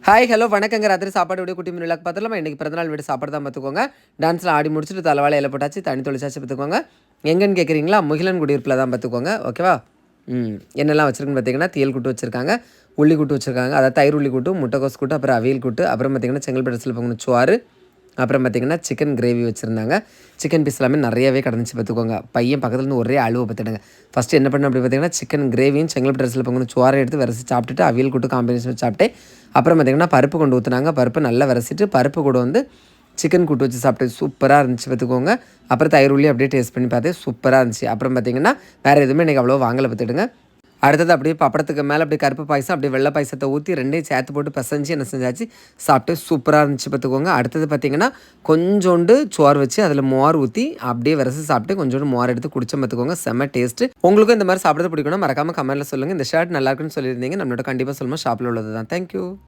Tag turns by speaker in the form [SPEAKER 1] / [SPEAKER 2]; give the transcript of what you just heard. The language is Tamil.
[SPEAKER 1] ஹாய் ஹலோ வணக்கங்க. ராத்திரி சாப்பாடு விட குட்டி மீன் பார்த்துலாமா. இன்றைக்கி பிறந்தநாள் வீடு சாப்பாடு தான் பார்த்துக்கோங்க. டான்ஸில் ஆடி முடிச்சுட்டு தலைவாழை இலை போட்டாச்சு, தண்ணி தொளிச்சாச்சு பார்த்துக்கோங்க. எங்கன்னு கேட்குறீங்களா? முகிலன் குடியிருப்பில் தான் பார்த்துக்கோங்க. ஓகேவா? என்னெல்லாம் வச்சுருக்குன்னு பார்த்தீங்கன்னா, தீயல் கூட்டு வச்சுருக்காங்க, உள்ளி கூட்டு வச்சுருக்காங்க, அதாவது தயிர் உள்ளி கூட்டு, முட்டைக்கோஸ் கூட்டு, அப்புறம் அவியல் கூட்டு, அப்புறம் பார்த்திங்கன்னா செங்கல்பட்டு சில பங்கு சோறு, அப்புறம் பார்த்திங்கன்னா சிக்கன் கிரேவி வச்சுருந்தாங்க. சிக்கன் பீஸ் எல்லாமே நிறையவே கிடந்துச்சு பார்த்துக்கோங்க. பையன் பக்கத்துலேருந்து ஒரே அழுவை பார்த்துடுங்க. ஃபஸ்ட்டு என்ன பண்ணேன் அப்படி பார்த்தீங்கன்னா, சிக்கன் கிரேவியும் செங்கல்பட்டு சில பங்கு சோறை எடுத்து விரசி சாப்பிட்டுட்டு அவியல் கூட்டு காம்பினேஷன் வச்சு சாப்பிட்டேன். அப்புறம் பார்த்திங்கன்னா பருப்பு கொண்டு ஊற்றுனாங்க. பருப்பு நல்லா விரசிட்டு பருப்பு கூட வந்து சிக்கன் கூட்டு வச்சு சாப்பிட்டு சூப்பராக இருந்துச்சு பார்த்துக்கோங்க. அப்புறம் தயிர் உள்ளி அப்படியே டேஸ்ட் பண்ணி பார்த்தேன், சூப்பராக இருந்துச்சு. அப்புறம் பார்த்திங்கன்னா வேறு எதுவுமே எனக்கு அவ்வளோ வாங்கலை பார்த்துடுங்க. அடுத்தது அப்படியே பப்படத்துக்கு மேலே அப்படியே கருப்பு பாயசம் அப்படியே வெள்ளை பாயசத்தை ஊற்றி ரெண்டையும் சேர்த்து போட்டு பிசைஞ்சு என்ன செஞ்சாச்சு சாப்பிட்டு சூப்பராக இருந்துச்சு பார்த்துக்கோங்க. அடுத்தது பார்த்திங்கன்னா கொஞ்சோண்டு சோறு வச்சு அதில் மோர் ஊற்றி அப்படியே விரசி சாப்பிட்டு கொஞ்சோண்டு மோர் எடுத்து குடிச்ச பார்த்துக்கோங்க. செம்ம டேஸ்ட்டு. உங்களுக்கும் இந்த மாதிரி சாப்பிட்றது பிடிக்கணும், மறக்காமல் கமெண்ட்டில் சொல்லுங்கள். இந்த ஷர்ட் நல்லா இருக்குன்னு சொல்லியிருந்தீங்க, நம்மளோட கண்டிப்பாக சொல்லுங்கள். ஷாப்பில் உள்ளது தான். தேங்க்யூ.